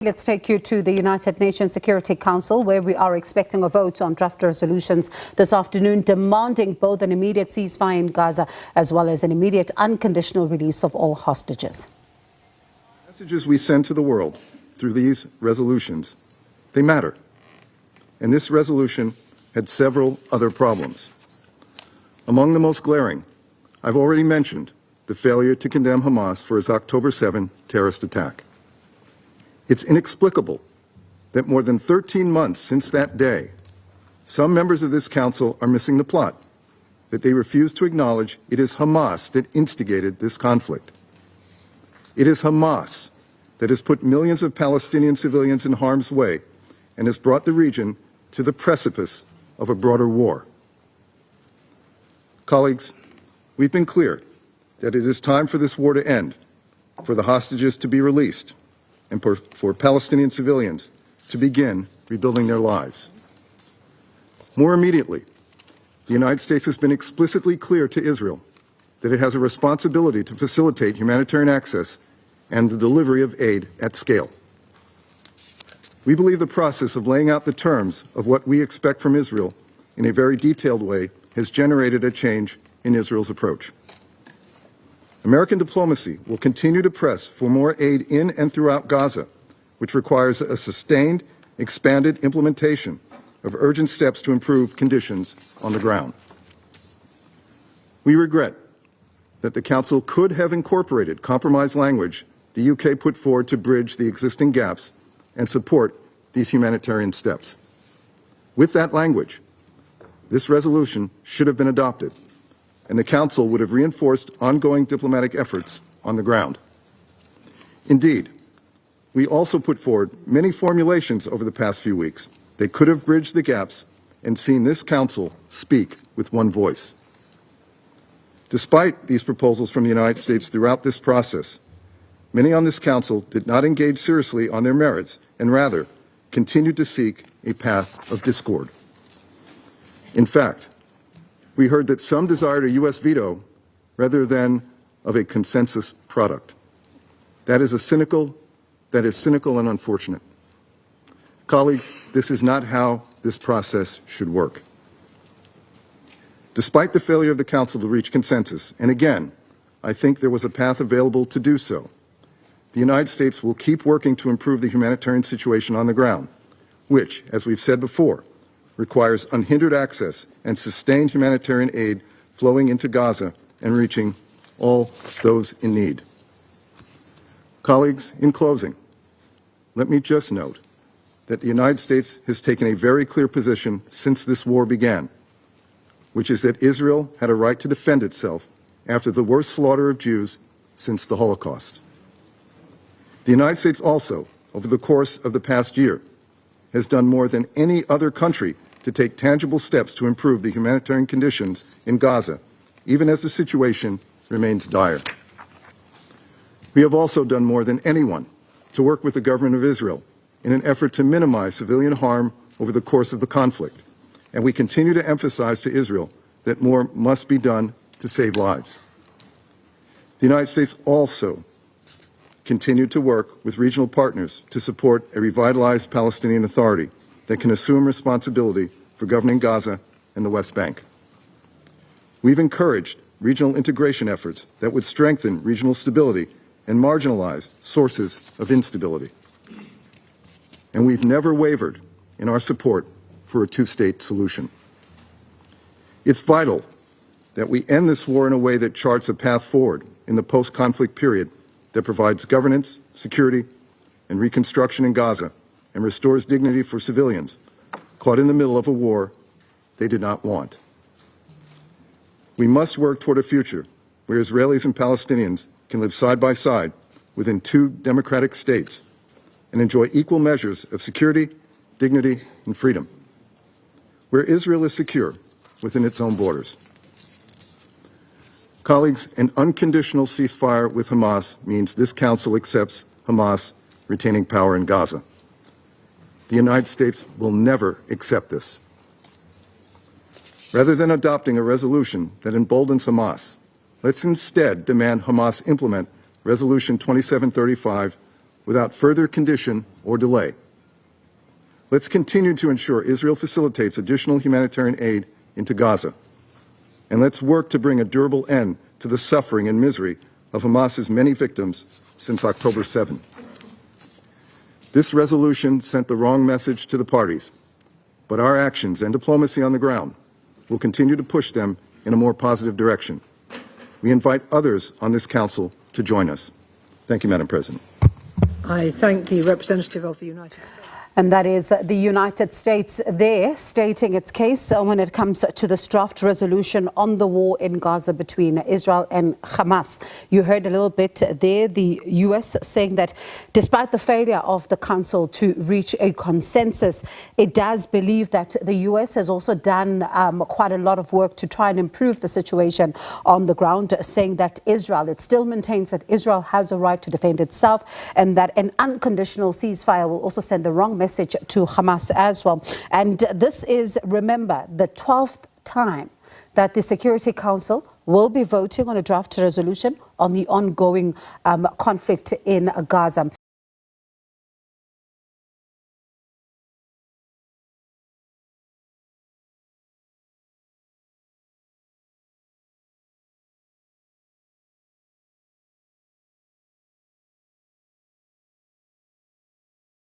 Let's take you to the United Nations Security Council, where we are expecting a vote on draft resolutions this afternoon demanding both an immediate ceasefire in Gaza as well as an immediate unconditional release of all hostages. Messages we send to the world through these resolutions, they matter. And this resolution had several other problems. Among the most glaring, I've already mentioned the failure to condemn Hamas for its October 7 terrorist attack. It's inexplicable that more than 13 months since that day, some members of this council are missing the plot, that they refuse to acknowledge it is Hamas that instigated this conflict. It is Hamas that has put millions of Palestinian civilians in harm's way and has brought the region to the precipice of a broader war. Colleagues, we've been clear that it is time for this war to end, for the hostages to be released, and for Palestinian civilians to begin rebuilding their lives. More immediately, the United States has been explicitly clear to Israel that it has a responsibility to facilitate humanitarian access and the delivery of aid at scale. We believe the process of laying out the terms of what we expect from Israel in a very detailed way has generated a change in Israel's approach. American diplomacy will continue to press for more aid in and throughout Gaza, which requires a sustained, expanded implementation of urgent steps to improve conditions on the ground. We regret that the Council could have incorporated compromise language the UK put forward to bridge the existing gaps and support these humanitarian steps. With that language, this resolution should have been adopted, and the Council would have reinforced ongoing diplomatic efforts on the ground. Indeed, we also put forward many formulations over the past few weeks that could have bridged the gaps and seen this Council speak with one voice. Despite these proposals from the United States throughout this process, many on this Council did not engage seriously on their merits and rather continued to seek a path of discord. In fact, we heard that some desired a U.S. veto rather than of a consensus product. That is cynical and unfortunate. Colleagues, this is not how this process should work. Despite the failure of the Council to reach consensus, and again, I think there was a path available to do so, the United States will keep working to improve the humanitarian situation on the ground, which, as we've said before, requires unhindered access and sustained humanitarian aid flowing into Gaza and reaching all those in need. Colleagues, in closing, let me just note that the United States has taken a very clear position since this war began, which is that Israel had a right to defend itself after the worst slaughter of Jews since the Holocaust. The United States also, over the course of the past year, has done more than any other country to take tangible steps to improve the humanitarian conditions in Gaza, even as the situation remains dire. We have also done more than anyone to work with the government of Israel in an effort to minimize civilian harm over the course of the conflict, and we continue to emphasize to Israel that more must be done to save lives. The United States also continued to work with regional partners to support a revitalized Palestinian Authority that can assume responsibility for governing Gaza and the West Bank. We've encouraged regional integration efforts that would strengthen regional stability and marginalize sources of instability. And we've never wavered in our support for a two-state solution. It's vital that we end this war in a way that charts a path forward in the post-conflict period that provides governance, security, and reconstruction in Gaza and restores dignity for civilians caught in the middle of a war they did not want. We must work toward a future where Israelis and Palestinians can live side by side within two democratic states and enjoy equal measures of security, dignity, and freedom, where Israel is secure within its own borders. Colleagues, an unconditional ceasefire with Hamas means this Council accepts Hamas retaining power in Gaza. The United States will never accept this. Rather than adopting a resolution that emboldens Hamas, let's instead demand Hamas implement Resolution 2735 without further condition or delay. Let's continue to ensure Israel facilitates additional humanitarian aid into Gaza. And let's work to bring a durable end to the suffering and misery of Hamas's many victims since October 7. This resolution sent the wrong message to the parties, but our actions and diplomacy on the ground will continue to push them in a more positive direction. We invite others on this Council to join us. Thank you, Madam President. I thank the representative of the United States. And that is the United States there stating its case when it comes to this draft resolution on the war in Gaza between Israel and Hamas. You heard a little bit there, the U.S. saying that despite the failure of the Council to reach a consensus, it does believe that the U.S. has also done quite a lot of work to try and improve the situation on the ground, saying that it still maintains that Israel has a right to defend itself and that an unconditional ceasefire will also send the wrong message to Hamas as well. And this is, remember, the 12th time that the Security Council will be voting on a draft resolution on the ongoing conflict in Gaza.